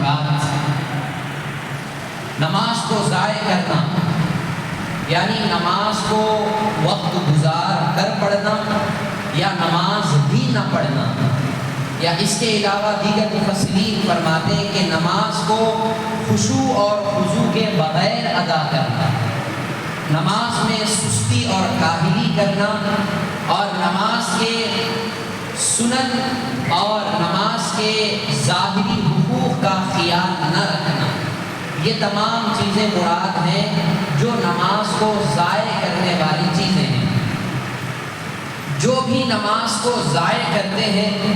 مراد نماز کو ضائع کرنا، یعنی نماز کو وقت گزار کر پڑھنا یا نماز بھی نہ پڑھنا، یا اس کے علاوہ دیگر مفسرین فرماتے ہیں کہ نماز کو خشوع اور خضوع کے بغیر ادا کرنا، نماز میں سستی اور کاہلی کرنا، اور نماز کے سنن اور نماز کے ظاہری حقوق کا خیال نہ رکھنا، یہ تمام چیزیں مراد ہیں جو نماز کو ضائع کرنے والی چیزیں ہیں۔ جو بھی نماز کو ضائع کرتے ہیں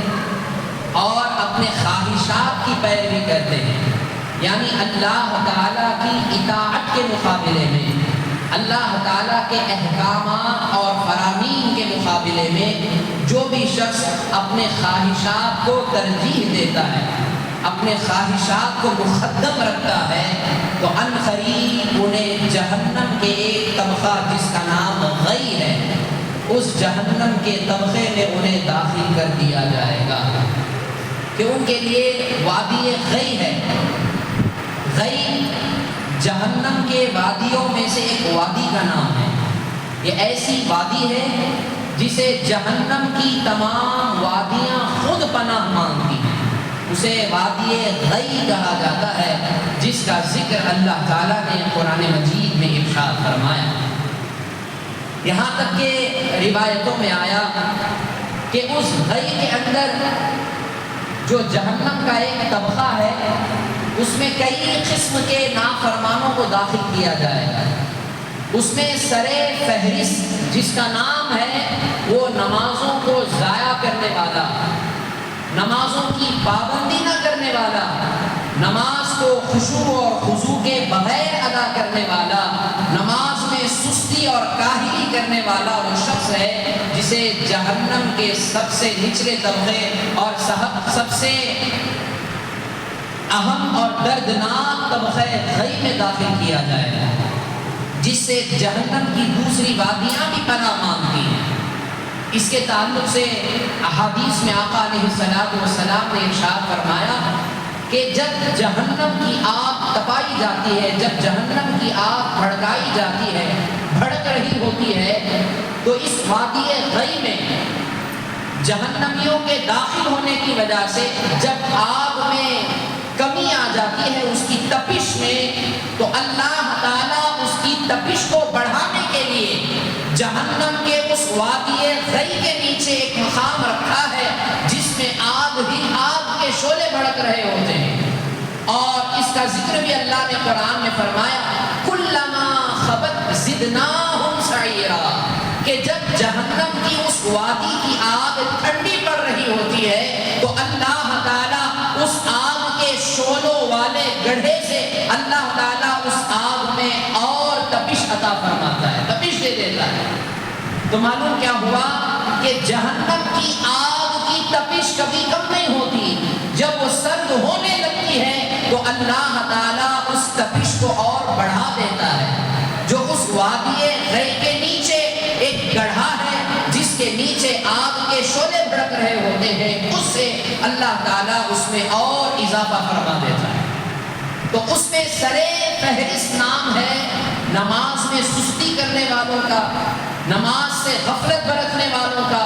اور اپنے خواہشات کی پیروی کرتے ہیں، یعنی اللہ تعالیٰ کی اطاعت کے مقابلے میں، اللہ تعالیٰ کے احکامات اور فرامین کے مقابلے میں جو بھی شخص اپنے خواہشات کو ترجیح دیتا ہے، اپنے خواہشات کو مقدم رکھتا ہے، تو عنقریب انہیں جہنم کے ایک طبقہ جس کا نام غی ہے، اس جہنم کے طبقے میں انہیں داخل کر دیا جائے گا، کہ ان کے لیے وادی غی ہے۔ غی جہنم کے وادیوں میں سے ایک وادی کا نام ہے۔ یہ ایسی وادی ہے جسے جہنم کی تمام وادیاں خود پناہ مانگتی ہیں، اسے وادی غی کہا جاتا ہے، جس کا ذکر اللہ تعالیٰ نے قرآن مجید میں ارشاد فرمایا۔ یہاں تک کہ روایتوں میں آیا کہ اس غی کے اندر جو جہنم کا ایک طبقہ ہے، اس میں کئی قسم کے نافرمانوں کو داخل کیا جائے گا۔ اس میں سرے فہرست جس کا نام ہے وہ نمازوں کو ضائع کرنے والا، نمازوں کی پابندی نہ کرنے والا، نماز کو خشوع اور خضوع کے بغیر ادا کرنے والا، نماز میں سستی اور کاہلی کرنے والا وہ شخص ہے جسے جہنم کے سب سے نچلے طبقے اور سب سے اہم اور دردناک طبقہ غی میں داخل کیا جائے گا، جس سے جہنم کی دوسری وادیاں بھی پناہ مانگتی ہیں۔ اس کے تعلق سے احادیث میں آقا علیہ السلام نے ارشاد فرمایا کہ جب جہنم کی آگ تپائی جاتی ہے، جب جہنم کی آگ بھڑکائی جاتی ہے، بھڑک رہی ہوتی ہے، تو اس وادی غی میں جہنمیوں کے داخل ہونے کی وجہ سے جب آگ میں کمی آ جاتی ہے اس کی تپش میں، تو اللہ تعالیٰ اس کی تپش کو بڑھانے کے لیے جہنم کے اس وادی غی کے نیچے ایک مقام رکھا ہے جس میں آگ ہی آگ کے شعلے بھڑک رہے ہوتے ہیں۔ اور اس کا ذکر بھی اللہ نے قرآن میں فرمایا کلما خبت زدناہم سعیرا، کہ جب جہنم کی اس وادی کی آگ ٹھنڈی پڑ رہی ہوتی ہے تو اللہ تعالیٰ اس آگ کے شعلوں والے گڑھے سے اللہ تعالیٰ اس آگ میں اور تپش عطا فرماتا ہے، تپش دے دیتا ہے۔ تو معلوم کیا ہوا کہ جہنم کی آگ کی تپش کبھی کم نہیں ہوتی، جب وہ سرد ہونے لگتی ہے تو اللہ تعالیٰ اس تپش کو اور بڑھا دیتا ہے۔ جو اس وادی غی کے نیچے ایک گڑھا ہے جس کے نیچے آگ کے شعلے بھڑک رہے ہوتے ہیں، اس سے اللہ تعالیٰ اس میں اور اضافہ فرما دیتا ہے۔ تو اس میں سرے فہرست نام ہے نماز میں سستی کرنے والوں کا، نماز سے غفلت برتنے والوں کا،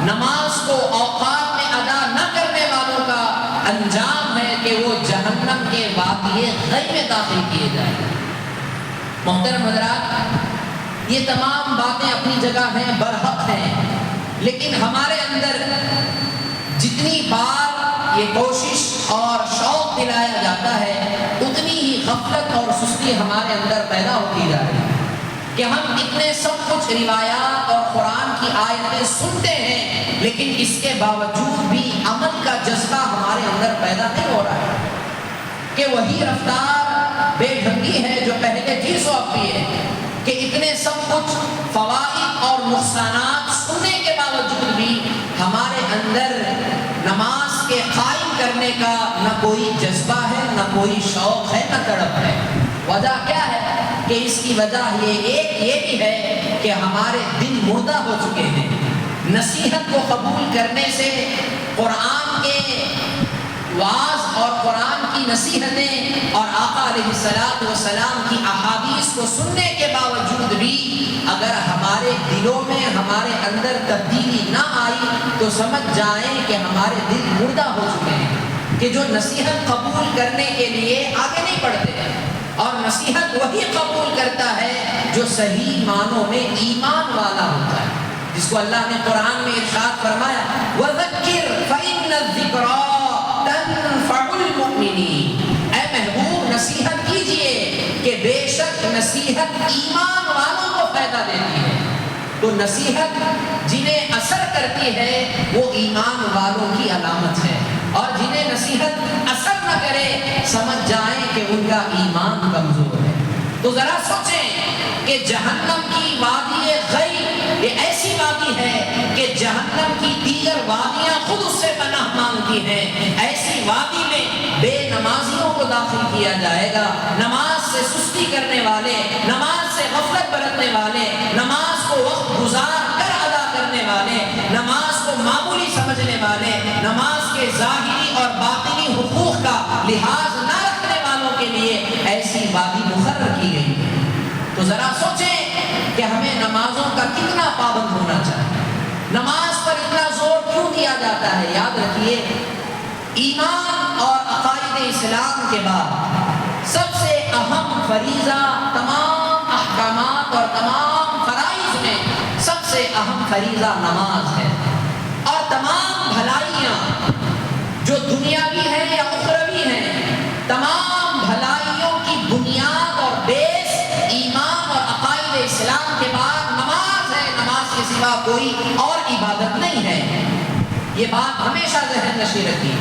نماز کو اوقات میں ادا نہ کرنے والوں کا انجام ہے کہ وہ جہنم کے وادی غی میں داخل کیے جائیں۔ محترم حضرات، یہ تمام باتیں اپنی جگہ ہیں، برحق ہیں، لیکن ہمارے اندر جتنی بار یہ کوشش اور شوق دلایا جاتا ہے اتنی ہی غفلت اور سستی ہمارے اندر پیدا ہوتی جا رہی ہے کہ ہم اتنے سب کچھ روایات اور قرآن کی آیتیں سنتے ہیں، لیکن اس کے باوجود بھی عمل کا جذبہ ہمارے اندر پیدا نہیں ہو رہا ہے، کہ وہی رفتار بے ڈھنگی ہے جو پہلے تھی سو اب بھی ہے، کہ اتنے سب کچھ فوائد اور نقصانات سننے کے باوجود بھی ہمارے اندر نماز کے قائم کرنے کا نہ کوئی جذبہ ہے، نہ کوئی شوق ہے، نہ تڑپ ہے۔ وجہ کیا ہے؟ کہ اس کی وجہ یہ بھی ہے کہ ہمارے دل مردہ ہو چکے ہیں۔ نصیحت کو قبول کرنے سے، قرآن کے وعظ اور قرآن کی نصیحتیں اور آقا علیہ السلام کی احادیث کو سننے کے باوجود بھی اگر ہمارے دلوں میں ہمارے اندر تبدیلی نہ آئی تو سمجھ جائیں کہ ہمارے دل مردہ ہو چکے ہیں، کہ جو نصیحت قبول کرنے کے لیے آگے نہیں بڑھتے، اور نصیحت وہی قبول کرتا ہے جو صحیح معنوں میں ایمان والا ہوتا ہے، جس کو اللہ نے قرآن میں ارشاد فرمایا وَذَكِّرْ فَإِنَّ الذِّكْرَىٰ تَنفَعُ الْمُؤْمِنِينَ۔ اے محبوب نصیحت کیجئے کہ بے شک نصیحت ایمان والوں کو فائدہ دیتی ہے۔ تو نصیحت جنہیں اثر کرتی ہے وہ ایمان والوں کی علامت ہے، اور جنہیں نصیحت اثر نہ کرے سمجھ جائیں کہ ان کا ایمان کمزور ہے۔ تو ذرا سوچیں کہ جہنم کی وادی غی یہ ایسی وادی ہے کہ جہنم کی دیگر وادیاں خود اس سے پناہ مانگتی ہیں، ایسی وادی میں بے نمازیوں کو داخل کیا جائے گا، نماز سے سستی کرنے والے، نماز سے غفلت برتنے والے، نماز کو وقت گزار کر ادا کرنے والے، نماز کو معمولی سمجھنے والے، نماز کے ظاہری اور باطنی حقوق کا لحاظ نہ رکھنے والوں کے لیے ایسی وادی مقرر کی گئی ہے۔ تو ذرا سوچیں کہ ہمیں نمازوں کا کتنا پابند ہونا چاہیے، نماز پر اتنا زور کیوں دیا جاتا ہے؟ یاد رکھیے ایمان اور عقائد اسلام کے بعد سب سے اہم فریضہ تمام احکامات اور تمام فرائض میں سب سے اہم فریضہ نماز ہے، اور تمام بھلائیاں جو دنیاوی ہیں یا اخروی ہیں، تمام بھلائیوں کی بنیاد اور بیس ایمان اور عقائد اسلام کے بعد نماز ہے، نماز کے سوا کوئی اور عبادت نہیں ہے۔ یہ بات ہمیشہ ذہن نشین رکھیے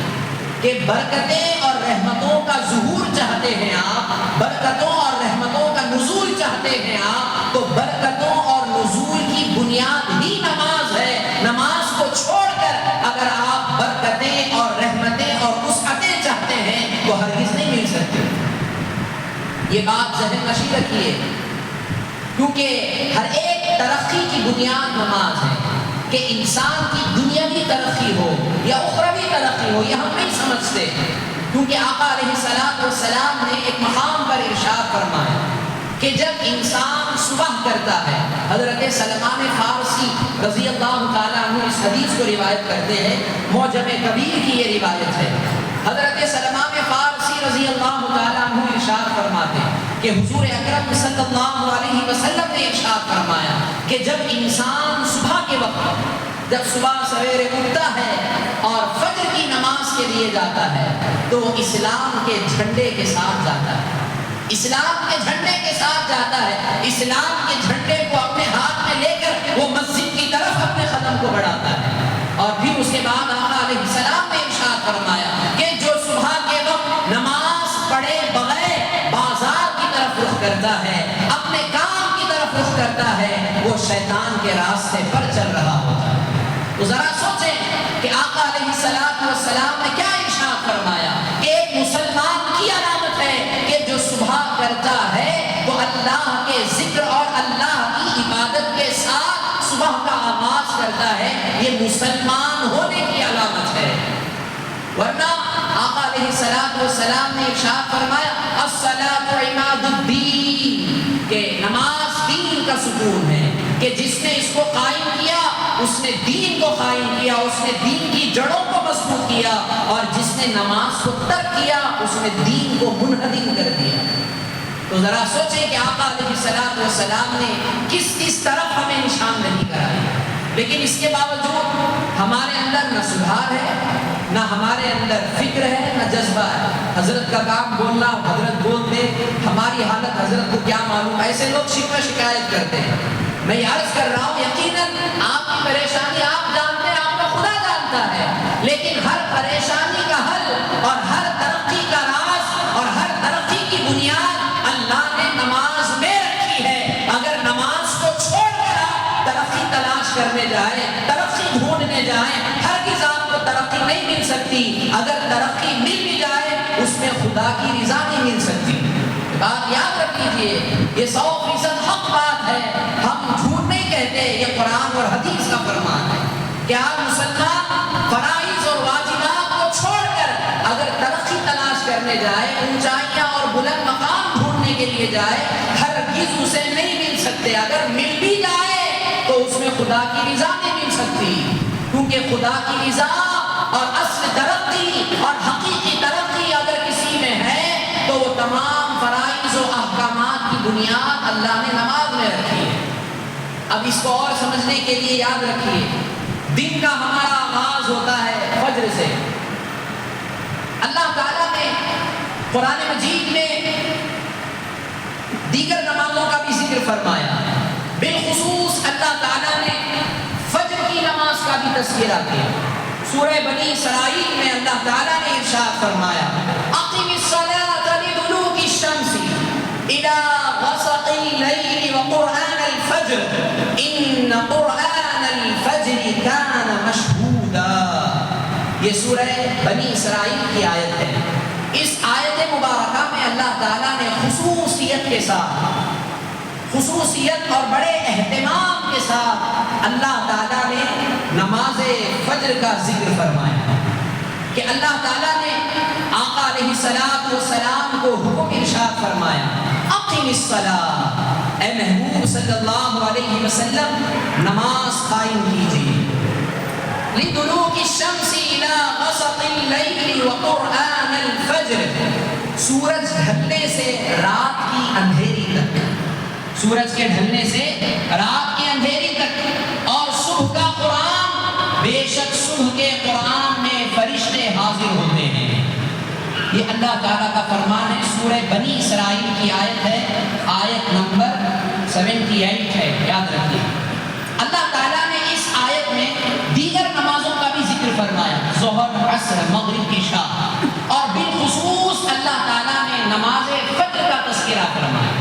کہ برکتیں اور رحمتوں کا ظہور چاہتے ہیں آپ، برکتوں اور رحمتوں کا نزول چاہتے ہیں آپ، تو برکتوں اور نزول کی بنیاد ہی نماز ہے۔ نماز کو چھوڑ کر اگر آپ برکتیں اور رحمتیں اور وسعتیں چاہتے ہیں تو ہرگز نہیں مل سکتے۔ یہ بات ذہن نشین رکھیے، کیونکہ ہر ایک ترقی کی بنیاد نماز ہے، کہ انسان کی دنیاوی ترقی ہو یا اخروی ترقی ہو یہ ہم نہیں سمجھتے، کیونکہ آقا علیہ السلام نے ایک مقام پر ارشاد فرمایا کہ جب انسان صبح کرتا ہے، حضرت سلمان فارسی رضی اللہ تعالیٰ عنہ اس حدیث کو روایت کرتے ہیں، معجم کبیر کی یہ روایت ہے، حضرت سلمان فارسی رضی اللہ تعالیٰ عنہ ارشاد فرماتے ہیں کہ حضور اکرم صلی اللہ علیہ وسلم نے ارشاد فرمایا کہ جب انسان صبح کے وقت، جب صبح سویرے اٹھتا ہے اور فجر کی نماز کے لیے جاتا ہے تو وہ اسلام کے جھنڈے کے ساتھ جاتا ہے، اسلام کے جھنڈے کے ساتھ جاتا ہے، اسلام کے جھنڈے کو اپنے ہاتھ میں لے کر وہ مسجد کی طرف اپنے قدم کو بڑھاتا ہے، اور پھر اس کے بعد آقا علیہ السلام نے ارشاد فرمایا کہ جو صبح کے وقت نماز پڑھے بغیر بازار کی طرف رخ کرتا ہے، اپنے کام کی طرف رخ کرتا ہے، وہ شیطان کے راستے پر چل رہا ہوتا ہے۔ تو ذرا سوچیں کہ آقا علیہ السلام نے کیا ارشاد فرمایا کہ ایک مسلمان کی علامت ہے کہ جو صبح کرتا ہے تو اللہ کے ذکر اور اللہ کی عبادت کے ساتھ صبح کا آغاز کرتا ہے، یہ مسلمان ہونے کی علامت ہے۔ ورنہ آقا علیہ السلام نے ارشاد فرمایا الصلاۃ عماد الدین، کہ نماز دین کا ستون ہے، کہ جس نے اس کو قائم کیا اس نے دین کو قائم کیا، اس نے دین کی جڑوں کو مضبوط کیا، اور جس نے نماز کو ترک کیا اس نے دین کو منہدم کر دیا۔ تو ذرا سوچیں کہ آقا علیہ السلام نے کس طرف ہمیں نشان نہیں کرایا، لیکن اس کے باوجود ہمارے اندر نہ سدھار ہے، نہ ہمارے اندر فکر ہے، نہ جذبہ ہے۔ حضرت کا کام بولنا، حضرت بولتے، ہماری حالت حضرت کو کیا معلوم۔ ایسے لوگ شکایت کرتے ہیں، میں یہ عرض کر رہا ہوں یقیناً آپ کی پریشانی آپ جانتے ہیں، آپ کا خدا جانتا ہے، لیکن ہر پریشانی کا حل اور ہر ترقی کا راز اور ہر ترقی کی بنیاد اللہ نے نماز میں رکھی ہے۔ اگر نماز کو چھوڑ کر آپ ترقی تلاش کرنے جائیں، ترقی ڈھونڈنے جائیں، ہرگز آپ کو ترقی نہیں مل سکتی۔ اگر ترقی مل بھی جائے اس میں خدا کی رضا نہیں مل سکتی۔ بات یاد رکھ لیجیے، یہ 100% حق بات ہے، ہم جھوٹ نہیں کہتے، یہ قرآن اور حدیث کا فرمان ہے کہ آپ مسلمان فرائض اور واجبات کو چھوڑ کر اگر کرنے جائے، اونچائیاں اور بلند مقام ڈھونڈنے کے لیے جائے، ہرگز اسے نہیں مل سکتے. اگر مل بھی جائے تو اس میں خدا کی رضا نہیں مل سکتی، کیونکہ خدا کی رضا اور اصل ترقی اور حقیقی ترقی اگر کسی میں ہے تو وہ تمام فرائض و احکامات کی بنیاد اللہ نے نماز میں رکھی ہے. اب اس کو اور سمجھنے کے لیے یاد رکھیے، دن کا ہمارا آغاز ہوتا ہے فجر سے. اللہ تعالیٰ نے قرآن مجید میں دیگر نمازوں کا بھی ذکر فرمایا. بالخصوص اللہ تعالیٰ نے فجر کی نماز کا بھی تذکرہ کیا. سورہ بنی اسرائیل میں اللہ تعالیٰ نے ارشاد فرمایا، اقم الصلاۃ لدلوک الشمس الی غسق اللیل وقرآن الفجر ان قرآن الفجر کان مشہودا. یہ سورہ بنی اسرائیل کی آیت ہے. اس آیت مبارکہ میں اللہ تعالیٰ نے خصوصیت اور بڑے اہتمام کے ساتھ اللہ تعالیٰ نے نماز فجر کا ذکر فرمایا کہ اللہ تعالیٰ نے آقا علیہ الصلوۃ والسلام کو حکم ارشاد فرمایا، اقم الصلاۃ، اے محبوب صلی اللہ علیہ وسلم نماز قائم کیجیے. لدلوک الشمس الی غسق اللیل وقرآن الفجر، سورج ڈھلنے سے رات کی اندھیری تک، سورج کے ڈھلنے سے رات کی اندھیری تک. اور صبح کا قرآن، بے شک صبح کے قرآن میں فرشتے حاضر ہوتے ہیں. یہ اللہ تعالیٰ کا فرمان ہے. سورہ بنی اسرائیل کی آیت ہے، آیت نمبر 78 ہے، یاد رکھیے. اللہ تعالیٰ نے اس آیت میں دیگر نمازوں کا بھی ذکر فرمایا، ظہر، عصر، مغرب، عشاء، اور بالخصوص اللہ تعالیٰ نے نماز فجر کا تذکرہ فرمایا.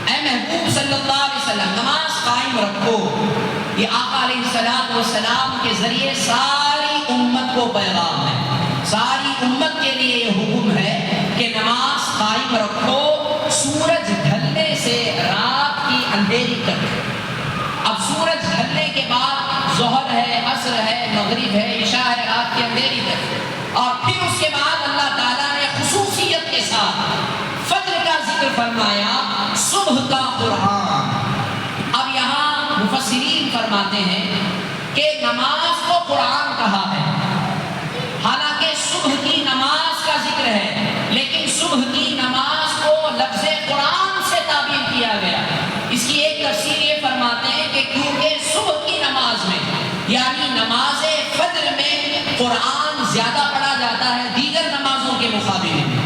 اے محبوب صلی اللہ علیہ وسلم نماز قائم رکھو. یہ آقا علیہ الصلوۃ والسلام کے ذریعے ساری امت کو پیغام ہے، ساری امت کے لیے یہ حکم ہے کہ نماز قائم رکھو سورج ڈھلنے سے رات کی اندھیری تک. اب سورج ڈھلنے کے بعد ظہر ہے، عصر ہے، مغرب ہے، عشاء ہے، رات کی اندھیری تک. اور پھر اس کے بعد اللہ تعالیٰ نے خصوصیت کے ساتھ فجر کا ذکر فرمایا، صبح کا قرآن. اب یہاں مفسرین فرماتے ہیں کہ نماز کو قرآن کہا ہے. حالانکہ صبح کی نماز کا ذکر ہے، لیکن صبح کی نماز کو لفظ قرآن سے تعبیر کیا گیا. اس کی ایک تفسیر یہ فرماتے ہیں کہ کیونکہ صبح کی نماز میں یعنی نماز فجر میں قرآن زیادہ پڑھا جاتا ہے دیگر نمازوں کے مقابلے میں.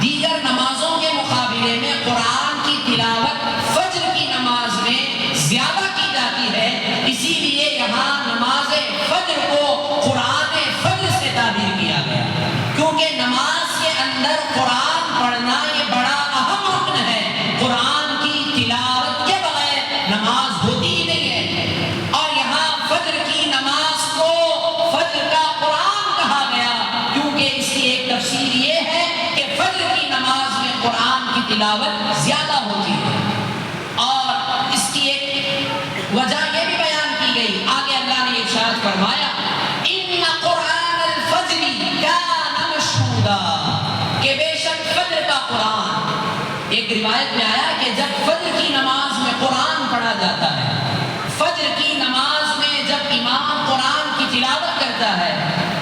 دیگر نمازوں کے مقابلے میں قرآن کی تلاوت فجر کی نماز میں زیادہ کی جاتی ہے. اسی لیے یہاں نماز فجر کو قرآن فجر سے تعبیر کیا گیا، کیونکہ نماز کے اندر قرآن پڑھنا یہ بڑا اہم رکن ہے. قرآن کی تلاوت کے بغیر نماز ہوتی ہی نہیں ہے. اور یہاں فجر کی نماز کو فجر کا قرآن کہا گیا، کیونکہ اس کی ایک تفسیر یہ ہے کہ فجر کی نماز میں قرآن کی تلاوت زیادہ ہوتی ہے. اور اس کی ایک وجہ یہ بھی بیان کی گئی، آگے اللہ نے ارشاد فرمایا، ان قرآن الفجر کان مشہودا، کہ بے شک فجر کا قرآن. ایک روایت میں آیا کہ جب فجر کی نماز میں قرآن پڑھا جاتا ہے، فجر کی نماز میں جب امام قرآن کی تلاوت کرتا ہے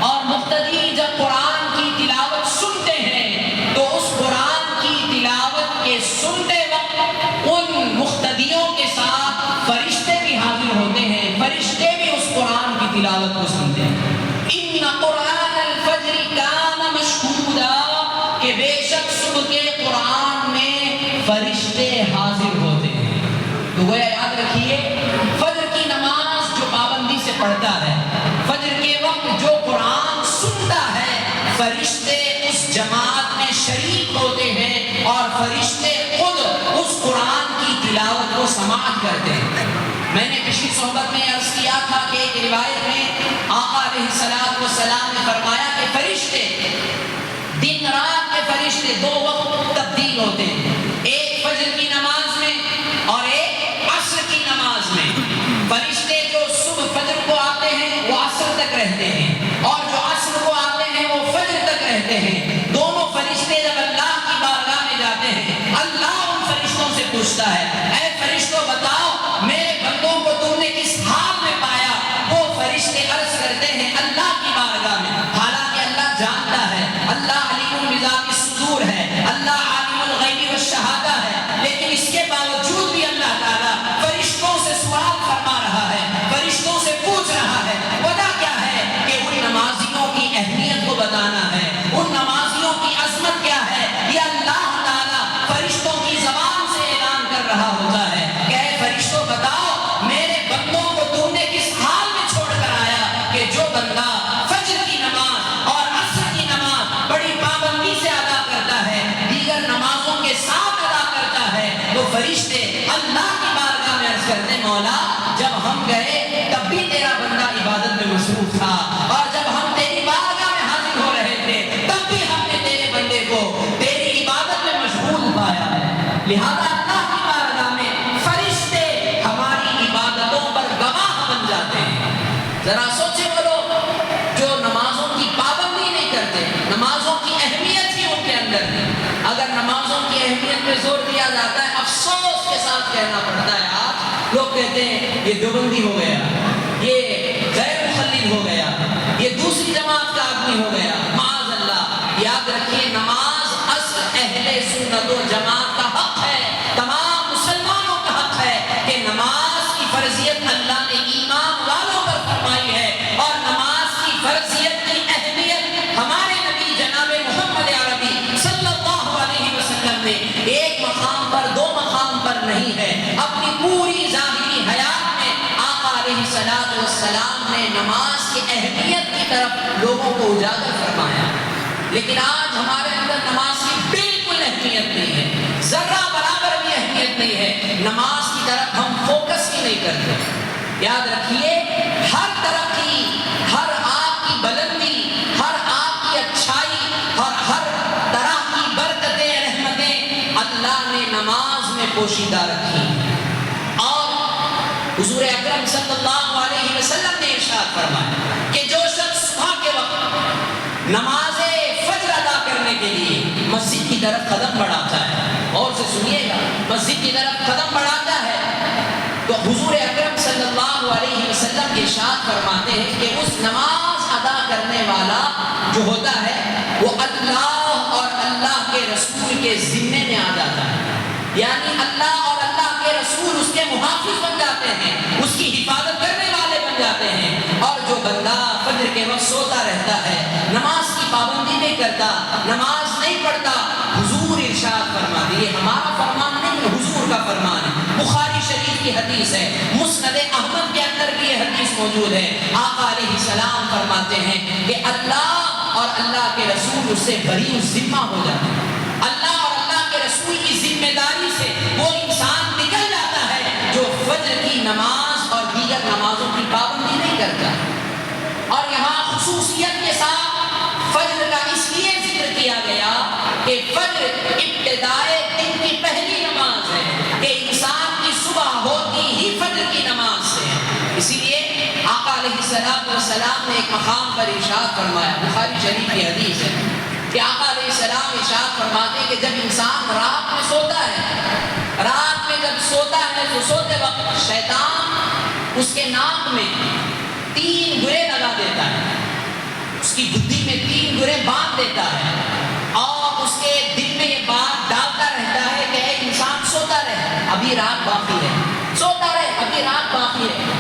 اور مقتدی جب قرآن کی تلاوت سنتے ہیں، تو اس قرآن کی تلاوت کے سنتے وقت ان مقتدیوں کے ساتھ فرشتے بھی حاضر ہوتے ہیں، فرشتے بھی اس قرآن کی تلاوت کو سنتے ہیں. ان قرآن الفجر کان مشہودا، کہ بے شک صبح کے قرآن میں فرشتے حاضر ہوتے ہیں. تو وہ یاد رکھیے، فجر کی نماز جو پابندی سے پڑھتا ہے، فجر کے وقت جو قرآن سنتا ہے، فرشتے اس جماعت میں شریک ہوتے ہیں اور فرشتے خود اس قرآن کی تلاوت کو سماعت کرتے ہیں. میں نے پچھلی صحبت میں عرض کیا تھا کہ ایک روایت میں آقا علیہ الصلوۃ والسلام نے فرمایا کہ فرشتے دن رات کے فرشتے دو وقت تبدیل ہوتے ہیں، ایک فجر کی نماز میں اور ایک عصر کی نماز میں. فرشتے جو صبح فجر کو آتے ہیں وہ عصر تک رہتے ہیں، اور جو عصر کو آتے ہیں وہ فجر تک رہتے ہیں. دونوں فرشتے پوچھتا ہے اے فرشتوں بتاؤ میرے بندوں کو تم نے کس حال میں پایا؟ وہ فرشتے عرض کرتے ہیں اللہ کی بارگاہ میں، حالانکہ اللہ جانتا ہے، اللہ علیم بذات الصدور ہے، اللہ عالم الغیب والشہادہ ہے، لیکن اس کے باوجود بھی اللہ تعالیٰ فرشتوں سے سوال فرما رہا ہے، فرشتوں سے پوچھ رہا ہے۔ وجہ کیا ہے؟ کہ ان نمازیوں کی اہمیت کو بتانا ہے، ان نمازیوں کی عظمت کیا ہے، یہ اللہ تعالیٰ فرشتوں کی زبان سے اعلان کر رہا ہوتا ہے کہ اے فرشتوں بتاؤ میرے بندوں کو تم نے کس حال میں چھوڑ کر آیا کہ جو بندہ فجر کی نماز اور عصر کی نماز بڑی پابندی سے ادا کرتا ہے، دیگر نمازوں کے ساتھ ادا کرتا ہے، تو فرشتے اللہ کی بارگاہ میں عرض کرتے مولا جب ہم گئے تب بھی تیرا بندہ عبادت میں مصروف تھا، اور جب ہم تیری بارگاہ میں حاضر ہو رہے تھے تب بھی ہم نے تیرے بندے کو تیری عبادت میں مشغول پایا ہے۔ لہذا اللہ کی بارگاہ میں فرشتے ہماری عبادتوں پر گواہ بن جاتے ہیں۔ ذرا سوچے وہ لوگ جو نمازوں کی پابندی نہیں کرتے، نمازوں کی اہمیت ہی ان کے اندر نہیں۔ اگر نمازوں کی اہمیت پہ زور دیا جاتا ہے، افسوس کے ساتھ کہنا پڑتا ہے آج لوگ کہتے ہیں یہ دیوبندی ہو گیا، یہ غیر مخلد ہو گیا، یہ دوسری جماعت کا آدمی ہو گیا، معاذ اللہ۔ یاد رکھیے نماز اصل اہل سنت و جماعت کا حق ہے، تمام مسلمانوں کا حق ہے کہ نماز کی فرضیت اللہ نے ایمان والوں پر فرمائی ہے، اور نماز کی فرضیت کی اہمیت ہمارے نبی جناب محمد عربی صلی اللہ علیہ وسلم نے ایک مقام پر دو مقام پر نہیں ہے، اپنی پوری ظاہری حیات میں آقا علیہ السلام نے نماز کی اہمیت کی طرف لوگوں کو اجاگر فرمایا۔ لیکن آج ہمارے اندر نماز کی بالکل اہمیت نہیں ہے، ذرہ برابر بھی اہمیت نہیں ہے، نماز کی طرف ہم فوکس ہی نہیں کرتے۔ یاد رکھیے ہر طرح کی، ہر آپ کی بلندی، ہر آپ کی اچھائی اور ہر طرح کی برکتیں رحمتیں اللہ نے نماز میں پوشیدہ رکھی۔ اور حضور اکرم صلی اللہ علیہ وسلم نے ارشاد فرمایا کہ جو شخص صبح کے وقت نماز فجر ادا کرنے کے لیے مسجد کی طرف قدم بڑھاتا ہے، اور سے سنیے گا، مسجد کی طرف قدم بڑھاتا ہے، تو حضور اکرم صلی اللہ علیہ وسلم ارشاد فرماتے ہیں کہ اس نماز ادا کرنے والا جو ہوتا ہے وہ اللہ اور اللہ کے رسول کے ذمے میں آ جاتا ہے، یعنی اللہ اور اللہ کے رسول اس کے محافظ بن جاتے ہیں، اس کی حفاظت کرنے والے بن جاتے ہیں۔ اور جو بندہ فجر کے وقت سوتا رہتا ہے، نماز کی پابندی نہیں کرتا، نماز نہیں پڑھتا، حضور ارشاد فرما دیے، ہمارا فرمان نہیں ہے، حضور کا فرمان ہے، بخاری شریف کی حدیث ہے، مسند احمد کے اندر بھی یہ حدیث موجود ہے۔ آقا علیہ السلام فرماتے ہیں کہ اللہ اور اللہ کے رسول اس سے بری ذمہ ہو جاتے ہیں، اللہ اور اللہ کے رسول کی ذمہ داری سے وہ انسان نکل جاتا ہے جو فجر کی نماز اور دیگر نمازوں کی پابندی نہیں کرتا۔ اور یہاں خصوصیت کے ساتھ فجر کا اس لیے ذکر کیا گیا کہ فجر ابتدائے دن کی پہلی نماز ہے، کہ انسان کی صبح ہوتی ہی فجر کی نماز سے ہے۔ اسی لیے آقا علیہ السلام نے ایک مقام پر ارشاد فرمایا، بخاری شریف کی حدیث ہے کہ آقا علیہ السلام ارشاد فرماتے کہ جب انسان رات میں سوتا ہے، رات میں جب سوتا ہے تو سوتے وقت شیطان اس کے ناک میں 3 گرے لگا دیتا ہے، اس کی بدھی میں 3 گرے باندھ دیتا ہے، اور اس کے دل میں یہ بات ڈالتا رہتا ہے کہ اے انسان سوتا رہے، ابھی رات باقی ہے، سوتا رہے، ابھی رات باقی ہے۔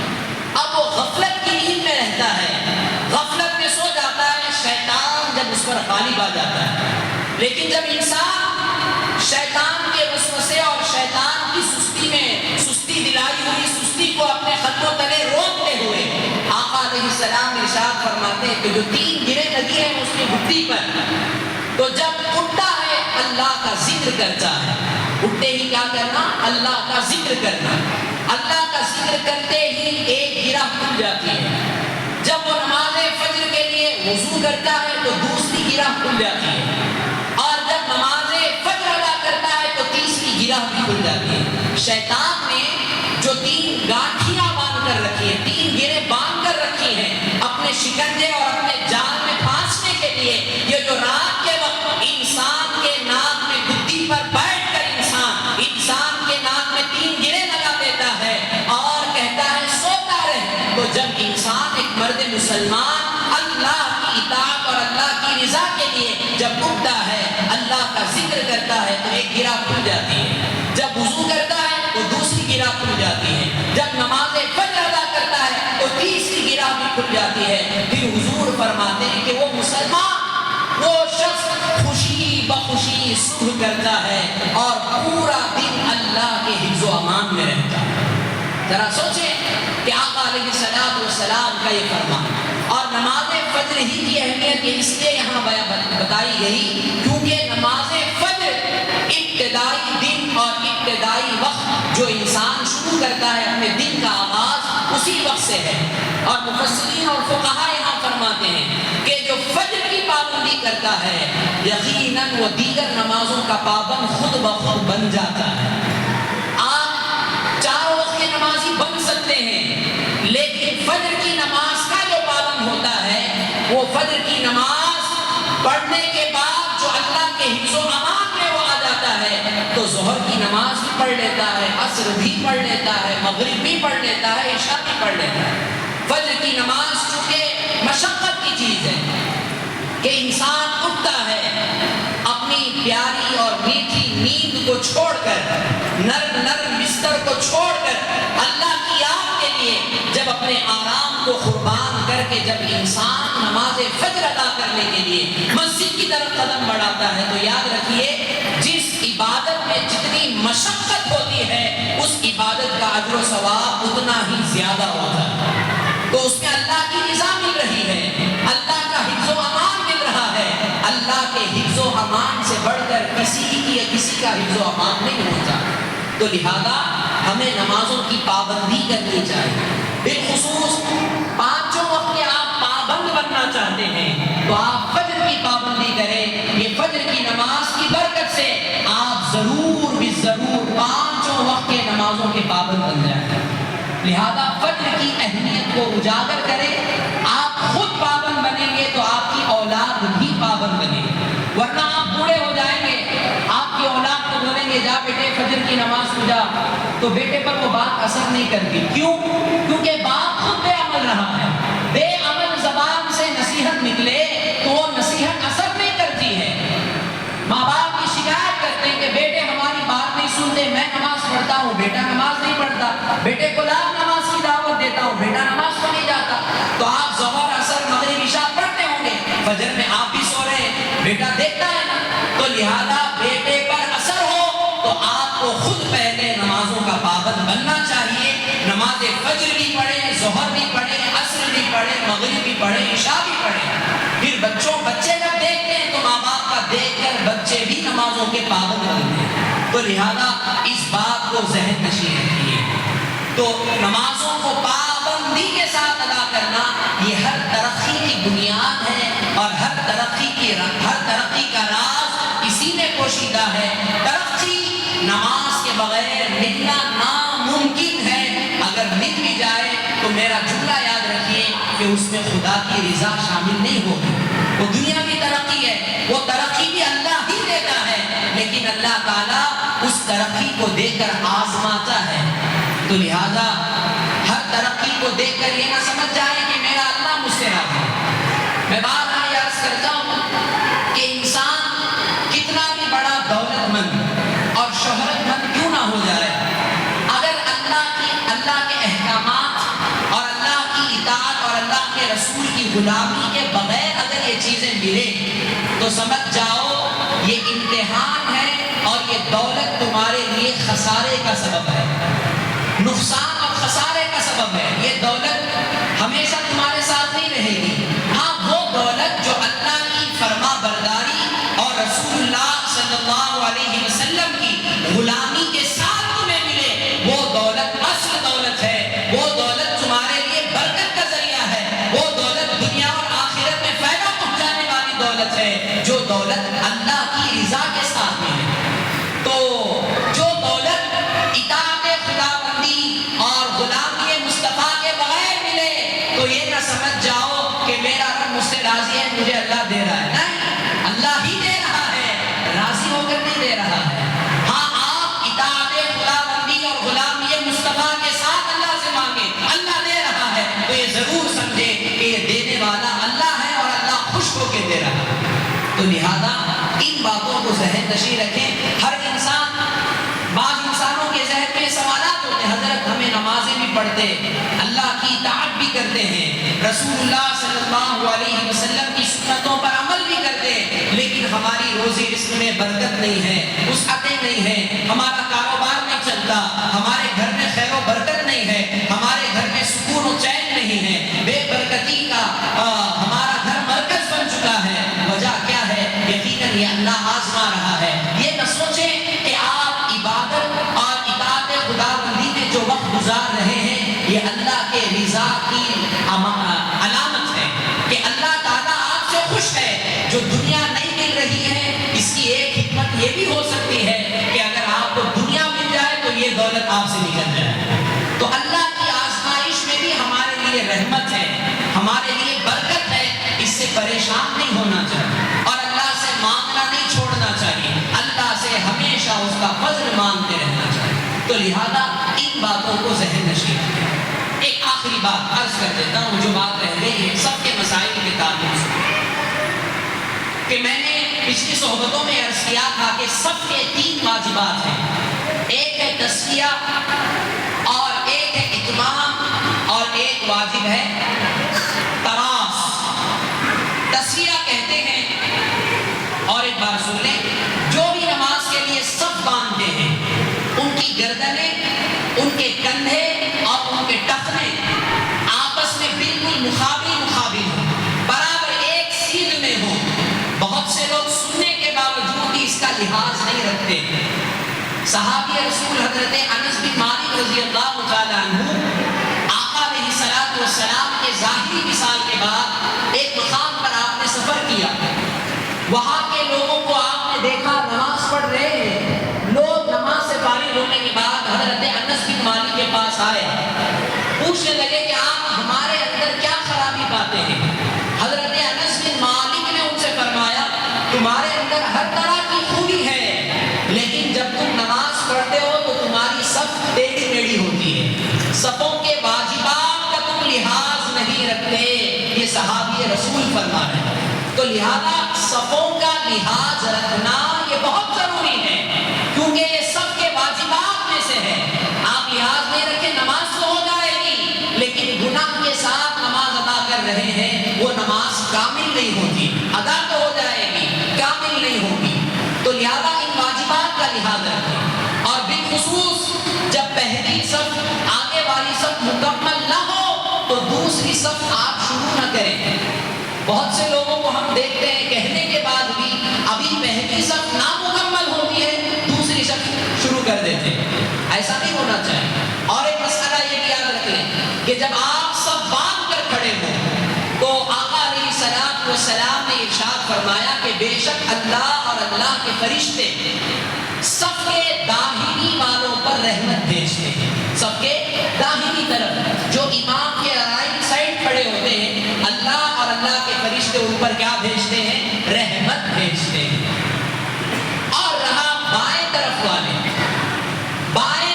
اب وہ غفلت کی نیند میں رہتا ہے، غفلت میں سو جاتا ہے، شیطان جب اس پر غالب آ جاتا ہے۔ لیکن جب انسان شیطان کے وسوسے اور شیطان کی سستی میں سستی دلائی ہوئی سستی کو اپنے قدموں تلے روکتے ہوئے آقا علیہ السلام ارشاد فرماتے ہیں کہ جو 3 گرے لگی ہیں اس کی بدھی پر، تو جب اٹھتا ہے اللہ کا ذکر کرتا ہے، اٹھتے ہی کیا کرنا؟ اللہ کا ذکر کرنا، اللہ کا ذکر کرتے ہی ایک گرہ کھل جاتی ہے، جب وہ نماز فجر کے لیے وضو کرتا ہے تو دوسری گرہ کھل جاتی ہے، اور جب نماز فجر ادا کرتا ہے تو تیسری گرہ بھی کھل جاتی ہے۔ شیطان نے جو 3 گانٹھیاں باندھ کر رکھی ہیں، 3 گرے باندھ کر رکھی ہیں اپنے شکنجے اور اپنے جال میں پھانسنے کے لیے، یہ جو رات کے وقت انسان کے ناک میں بدھی پر بیٹھ کر انسان کے ناک فجر کرتا ہے تو ایک گرہ کھل جاتی ہے، جب وضو کرتا ہے تو دوسری گرہ کھل جاتی ہے، جب نماز فجر ادا کرتا ہے تو تیسری گرہ بھی کھل جاتی ہے۔ پھر حضور فرماتے ہیں کہ وہ مسلمان، وہ شخص خوشی بخوشی صبح کرتا ہے اور پورا دن اللہ کے حفظ و امان میں رہتا ہے۔ ذرا سوچیں کہ آقا علیہ السلام کا یہ فرمان، اور نماز فجر ہی کی اہمیت اس لیے یہاں بتائی گئی کیونکہ نماز فجر ابتدائی دن اور ابتدائی وقت جو انسان شروع کرتا ہے اپنے دن کا آغاز اسی وقت سے ہے۔ اور مفسرین اور فقہاء یہاں فرماتے ہیں کہ جو فجر کی پابندی کرتا ہے یقیناً وہ دیگر نمازوں کا پابند خود بخود بن جاتا ہے۔ آپ چار وقت کے نمازی بن سکتے ہیں، لیکن فجر کی نماز کا جو پابند ہوتا ہے وہ فجر کی نماز پڑھنے کے بعد جو اللہ کے حفظ و امان میں وہ آ جاتا ہے تو ظہر کی نماز بھی پڑھ لیتا ہے، عصر بھی پڑھ لیتا ہے، مغرب بھی پڑھ لیتا ہے، عشاء بھی پڑھ لیتا ہے۔ فجر کی نماز چونکہ مشقت کی چیز ہے کہ انسان اٹھتا ہے اپنی پیاری اور میٹھی نیند کو چھوڑ کر، نرم نرم بستر کو چھوڑ کر اللہ کی یاد کے لیے جب اپنے آرام کو قربان کر کے جب انسان نماز فجر ادا کرنے کے لیے مسجد کی طرف قدم بڑھاتا ہے تو یاد رکھیے جس عبادت میں جتنی مشقت ہوتی ہے اس عبادت کا اجر و ثواب اتنا ہی زیادہ ہوتا ہے۔ تو اس میں اللہ کی رضا مل رہی ہے، اللہ کا حفظ و امان مل رہا ہے۔ اللہ کے حفظ و امان سے بڑھ کر کسی کا حفظ و امان نہیں ہوتا۔ تو لہذا ہمیں نمازوں کی پابندی کرنی چاہیے، بالخصوص پانچوں وقت کے آپ پابند بننا چاہتے ہیں تو آپ فجر کی پابندی کریں۔ یہ فجر کی نماز کی برکت سے آپ ضرور پانچوں وقت کے نمازوں کے پابند بن جائیں۔ لہذا فجر کی اہمیت کو اجاگر کریں، آپ خود پابند بنیں گے تو آپ کی اولاد بھی پابند بنے گی، ورنہ آپ بوڑھے ہو جائیں گے، آپ کی اولاد کو بولیں گے جا بیٹے فجر کی نماز کو جا، تو بیٹے پر وہ بات اثر نہیں کرتی۔ کیوں؟ کیونکہ باپ خود بے عمل رہا ہے، بے عمل زبان سے نصیحت نکلے تو وہ نصیحت اثر نہیں کرتی ہے۔ ماں باپ کی شکایت کرتے ہیں کہ بیٹے ہماری بات نہیں سنتے، میں نماز پڑھتا ہوں بیٹا نماز نہیں پڑھتا، بیٹے کو لا نماز کی دعوت دیتا ہوں بیٹا نماز کو نہیں جاتا۔ تو آپ ظہر عصر مغرب عشاء پڑھتے ہوں گے، فجر میں آپ بھی سو رہے ہیں، بیٹا دیکھتا ہے نا، تو لہذا بیٹے پر اثر ہو تو آپ کو خود پہلے نمازوں کا پابند بننا چاہیے۔ نماز فجر بھی پڑھیں، ظہر بھی پڑھیں، عصر بھی پڑھیں، مغرب بھی پڑھیں، عشاء بھی پڑھیں۔ پھر بچے جب دیکھتے ہیں تو ماں باپ کا دیکھ کر بچے بھی نمازوں کے پابند بنتے ہیں۔ تو لہذا اس بات کو ذہن نشین رکھیے۔ تو نمازوں کو پابندی کے ساتھ ادا کرنا یہ ہر ترقی کی بنیاد ہے، اور ہر ترقی کا راز اسی میں پوشیدہ ہے۔ ترقی نماز کے بغیر ملنا ناممکن ہے، اگر مل بھی جائے تو میرا جملہ یاد رکھیے کہ اس میں خدا کی رضا شامل نہیں ہوگی۔ وہ دنیا کی ترقی ہے، وہ ترقی بھی اللہ ہی دیتا ہے، لیکن اللہ تعالیٰ اس ترقی کو دے کر آزماتا ہے۔ تو لہذا ہر ترقی کو دیکھ کر یہ نہ سمجھ جائے کہ میرا اللہ مجھ سے راضی ہے۔ میں بات عرض کرتا ہوں کہ انسان کتنا بھی بڑا دولت مند اور شہرت مند کیوں نہ ہو جائے، اگر اللہ کے احکامات اور اللہ کی اطاعت اور اللہ کے رسول کی غلامی کے بغیر اگر یہ چیزیں ملے تو سمجھ جاؤ یہ امتحان ہے، اور یہ دولت تمہارے لیے خسارے کا سبب ہے، نقصان اور خسارے کا سبب ہے۔ یہ دولت ہمیشہ تمہارے ساتھ نہیں رہے گی۔ ہاں وہ دولت جو اللہ کی فرما برداری اور رسول اللہ صلی اللہ علیہ وسلم کی غلامی کے ساتھ تمہیں ملے، وہ دولت اصل دولت ہے، وہ دولت تمہارے لیے برکت کا ذریعہ ہے، وہ دولت دنیا اور آخرت میں فائدہ پہنچانے والی دولت ہے، جو دولت اللہ کی رضا کے ساتھ ملے۔ تو جو دولت اطاعت خداوندی اور غلامی مصطفیٰ کے بغیر ملے تو یہ نہ سمجھ جاؤ کہ میرا رب مجھ سے راضی ہے، مجھے اللہ دے رہا ہے۔ نہیں، اللہ ہی دے رہا ہے، راضی ہو کر نہیں دے رہا ہے۔ ہاں آپ اطاعت خداوندی اور غلامی مصطفیٰ کے ساتھ اللہ سے مانگے، اللہ دے رہا ہے تو یہ ضرور سمجھے کہ یہ دینے والا اللہ ہے اور اللہ خوش ہو کے دے رہا ہے۔ تو لہذا ان ان باتوں کو ذہن نشیں رکھیں. ہر انسان، بعض انسانوں کے ذہن میں سوالات ہوتے ہیں، حضرت ہمیں نمازیں بھی پڑھتے، اللہ کی اطاعت بھی کرتے ہیں، رسول اللہ صلی اللہ علیہ وسلم کی سنتوں پر عمل بھی کرتے ہیں، لیکن ہماری روزی رزق میں برکت نہیں ہے، وسعتیں نہیں ہیں، ہمارا کاروبار نہیں چلتا، ہمارے گھر میں خیر و برکت نہیں ہے، ہمارے گھر میں سکون و چین نہیں ہے، بے برکتی کا ہمارا گھر مرکز بن چکا ہے. وجہ کیا ہے؟ یقیناً یہ اللہ آزما رہا ہے. یہ نہ سوچیں کہ آپ عبادت اور اطاعت خداوندی میں جو وقت گزار رہے ہیں یہ اللہ کے رضا کی علامت ہے کہ اللہ تعالیٰ آپ سے خوش ہے. جو دنیا نہیں مل رہی ہے اس کی ایک حکمت یہ بھی ہو سکتی ہے کہ اگر آپ کو دنیا مل جائے تو یہ دولت آپ سے نکل جائے. تو اللہ کی آزمائش میں بھی ہمارے لیے رحمت ہے، ہمارے لیے برکت ہے. اس سے پریشان نہیں ہونا چاہیے اور اللہ سے مانگنا نہیں چھوڑنا چاہیے. اللہ سے ہمیشہ اس کا فضل مانگتے رہنا چاہیے. تو لہذا ان باتوں کو ذہن نشیں رکھیں. ایک آخری بات عرض کر دیتا ہوں، جو بات رہ گئی ہے سب کے مسائل کے تعلق سے، کہ میں نے پچھلی صحبتوں میں عرض کیا تھا کہ سب کے 3 واجبات ہیں. ایک ہے تزکیہ، اور ایک ہے اتمام، اور ایک واجب ہے تراس. تزکیہ کہتے ہیں، اور ایک بار سن لیں، جو بھی نماز کے لیے صف باندھتے ہیں ان کی گردنیں، ان کے کندھے اور ان کے ٹخنے آپس میں بالکل مقابل ہوں، برابر ایک سیدھ میں ہوں. بہت سے لوگ سننے کے باوجود بھی اس کا لحاظ نہیں رکھتے. صحابی رسول حضرت انس بن مالک رضی اللہ تعالی عنہ آقا علیہ الصلوۃ والسلام کے ظاہری وصال کے بعد ایک مقام پر آپ نے سفر کیا. وہاں کے لوگوں کو آپ نے دیکھا نماز پڑھ رہے ہیں. لوگ نماز سے فارغ ہونے کے بعد حضرت انس بن مالک کے پاس آئے، پوچھنے لگے کہ آپ ہمارے اندر کیا خرابی پاتے ہیں. حضرت انس بن مالک نے ان سے فرمایا تمہارے اندر ہر طرح کی خوبی ہے، لیکن جب تم نماز پڑھتے ہو تو تمہاری صف ٹیڑھی میڑھی ہوتی ہے، صفوں کے واجبات کا تم لحاظ نہیں رکھتے. یہ صحابی رسول فرما رہے ہیں. تو لہذا صفوں کا لحاظ رکھنا یہ بہت ضروری ہے، کیونکہ یہ سب کے واجبات میں سے ہے. آپ لحاظ نہیں رکھیں نماز تو ہو جائے گی، لیکن گناہ کے ساتھ نماز ادا کر رہے ہیں، وہ نماز کامل نہیں ہوتی. ادا تو ہو جائے گی، کامل نہیں ہوگی. تو لہذا ان واجبات کا لحاظ رکھیں. اور بالخصوص جب پہلی صف آگے والی صف مکمل نہ ہو تو دوسری صف آپ شروع نہ کریں. بہت سے لوگوں کو ہم دیکھتے ہیں کہنے کے بعد بھی ابھی پہلی صف نامکمل ہوتی ہے، دوسری صف شروع کر دیتے ہیں. ایسا نہیں ہونا چاہیے. اور ایک مسئلہ یہ بھی یاد رکھ لیں کہ جب آپ سب باندھ کر کھڑے ہوں تو آقا علیہ الصلوۃ والسلام نے ارشاد فرمایا کہ بے شک اللہ اور اللہ کے فرشتے سب کے داہنی والوں پر رحمت بھیجتے ہیں. سب کے داہنی طرف جو امام کے رائٹ سائڈ کھڑے ہوتے ہیں، اللہ اور اللہ کے فرشتے ان پر کیا بھیجتے ہیں؟ رحمت بھیجتے ہیں. اور رہا بائیں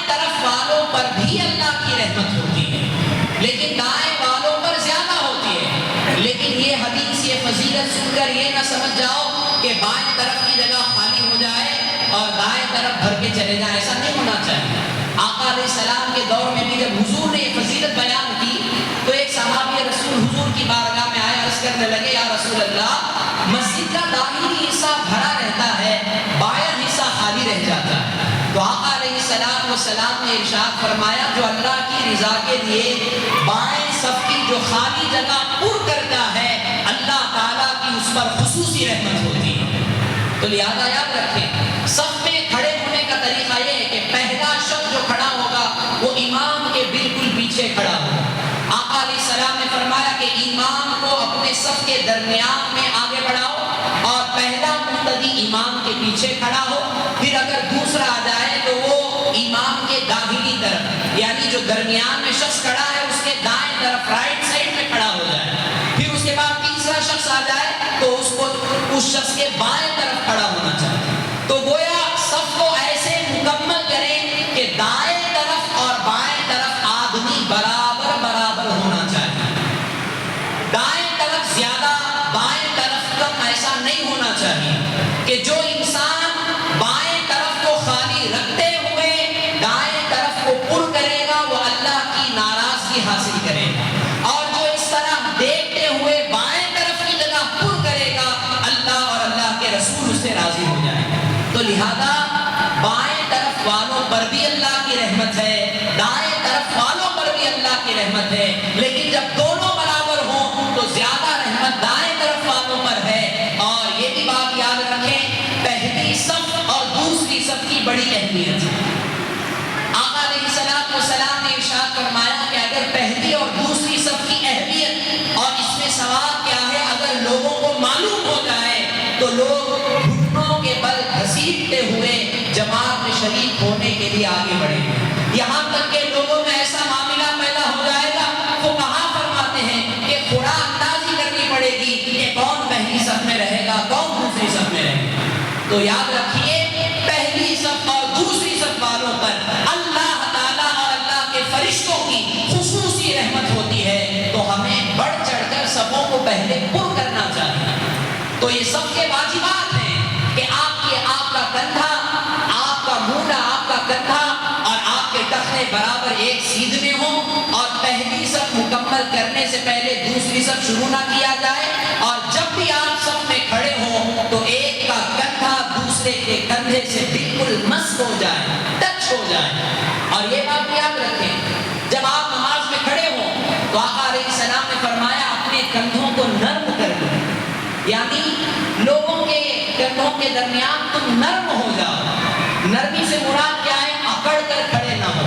طرف والوں پر بھی اللہ کی رحمت ہوتی ہے، لیکن دائیں والوں پر زیادہ ہوتی ہے. لیکن یہ حدیث، یہ فضیلت سن کر یہ نہ سمجھ جاؤ کہ بائیں طرف کی جگہ خالی ہو جائے اور دائیں طرف بھر کے چلے جائیں. ایسا نہیں ہونا چاہیے. آقا علیہ السلام کے دور میں بھی جب حضور نے یہ فضیلت بیان کی تو ایک صحابی رسول حضور کی بارگاہ میں آئے، عرض کرنے لگے یا رسول اللہ، مسجد کا داہنی حصہ بھرا رہتا ہے، بائیں حصہ خالی رہ جاتا ہے. تو آقا علیہ السلام نے ارشاد فرمایا جو اللہ کی رضا کے لیے بائیں صف کی جو خالی جگہ پر کرتا ہے، اللہ تعالیٰ کی اس پر خصوصی رحمت ہوتی ہے. تو لہذا یاد رکھیں صف میں کھڑے ہونے کا طریقہ یہ ہے کہ پہلا شخص جو کھڑا ہوگا وہ امام کے بالکل پیچھے کھڑا ہوگا. آقا علیہ السلام نے فرمایا کہ امام کو اپنے صف کے درمیان میں آگے بڑھاؤ اور پہلا مقتدی امام کے پیچھے کھڑا ہو. پھر اگر دوسرا آ جائے تو وہ امام کے داہنی طرف، یعنی جو درمیان میں شخص کھڑا ہے اس کے دائیں طرف رائٹ سائڈ میں کھڑا ہو جائے. پھر اس کے بعد تیسرا شخص آ جائے تو اس شخص کے بائیں طرف کھڑا ہونا چاہیے. تو گویا صف کو ایسے مکمل کریں کہ دائیں طرف اور بائیں طرف آدمی برابر ہونا چاہیے. دائیں طرف زیادہ، بائیں طرف کم ایسا نہیں ہونا چاہیے کہ جو طرف والوں پر بھی اللہ کی رحمت ہے، دائیں طرف والوں پر بھی اللہ کی رحمت ہے، لیکن جب دونوں برابر ہوں تو زیادہ رحمت دائیں طرف والوں پر ہے۔ اور یہ بھی بات یاد رکھیں، پہلی صف اور دوسری صف کی بڑی اہمیت ہے۔ آقا علیہ السلام نے ارشاد فرمایا کہ اگر پہلی اور دوسری صف کی اہمیت اور اس میں ثواب کیا ہے اگر لوگوں کو معلوم ہو جائے تو لوگ گھٹنوں کے بل گھسیٹتے ہوئے جماعت میں شریک ہونے کے لیے آگے بڑھیں گے، یہاں تک کہ لوگوں میں ایسا معاملہ پیدا ہو جائے گا وہ کہاں فرماتے ہیں کہ خدا اندازی کرنی پڑے گی کہ کون پہلی صف میں رہے گا کون دوسری صف میں رہے گا۔ تو یاد رکھیے پہلی صف اور دوسری صف والوں پر اللہ تعالیٰ اور اللہ کے فرشتوں کی خصوصی رحمت ہوتی ہے، تو ہمیں بڑھ چڑھ کر صفوں کو پہلے پر کرنا چاہیے۔ تو یہ سب کے واجبات ہیں کہ آپ کا کندھا، آپ کا موڈا، آپ کا کندھا اور آپ کے ٹخنے برابر ایک سیدھ میں ہوں، اور پہلی صف مکمل کرنے سے پہلے دوسری صف شروع نہ کیا جائے، اور جب بھی آپ صف میں کھڑے ہوں تو ایک کا کندھا دوسرے کے کندھے سے بالکل مس ہو جائے، ٹچ ہو جائے۔ اور یہ بات یاد رکھیں، جب آپ نماز میں کھڑے ہوں تو آقا علیہ السلام نے فرمایا اپنے کندھوں کو نرم کر دو، یعنی لوگوں کے کندھوں کے درمیان تم نرم ہو جاؤ۔ نرمی سے مراد کیا ہے؟ اکڑ کر کھڑے نہ ہو۔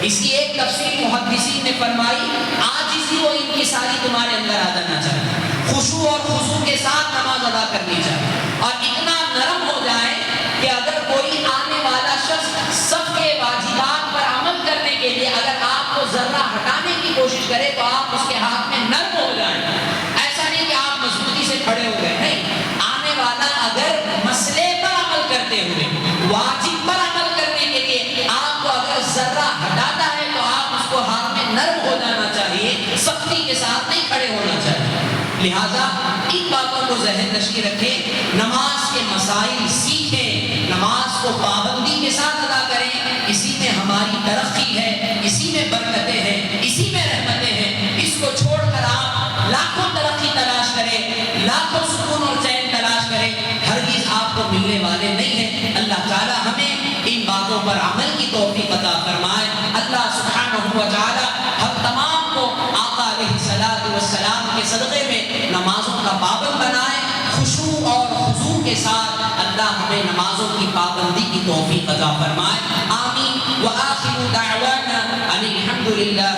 اس کی ایک تفسیر محدثین نے فرمائی عاجزی و انکساری تمہارے اندر آ جانا چاہیے، خشوع اور خضوع کے ساتھ نماز ادا کرنی چاہیے، اور اتنا نرم ہو جائے کہ اگر کوئی آنے والا شخص صف کے واجبات پر عمل کرنے کے لیے اگر آپ کو ذرہ ہٹانے کی کوشش کرے تو آپ اس کے ہاتھ میں نرم ہو جائیں۔ ایسا نہیں کہ آپ مضبوطی سے کھڑے ہو گئے، نہیں، آنے والا اگر مسئلے پر عمل کرتے ہوئے واجب پر عمل کرنے کے لیے آپ کو اگر ذرہ ہٹاتا ہے تو آپ اس کو ہاتھ میں نرم ہو جانا چاہیے، سختی کے ساتھ نہیں کھڑے ہونا چاہیے۔ لہٰذا ان باتوں کو ذہن نشین رکھیں، نماز کے مسائل سیکھیں، نماز کو پابندی کے ساتھ ادا کریں، اسی میں ہماری ترقی ہے، اسی میں برکتیں ہیں، اسی میں رحمتیں ہیں۔ اس کو چھوڑ کر آپ لاکھوں ترقی تلاش کریں، لاکھوں سکون اور چین تلاش کریں، ہرگز آپ کو ملنے والے نہیں ہیں۔ اللہ تعالی ہمیں ان باتوں پر عمل کی توفیق عطا فرمائے۔ اللہ سبحانہ و تعالی ہم تمام کو آقا علیہ السلام کے صدقے میں نمازوں کا پابند بنائے، خشوع اور خضوع کے ساتھ اللہ ہمیں نمازوں کی پابندی کی توفیق عطا فرمائے۔ آمین۔ وآخر دعوانا ان الحمد للہ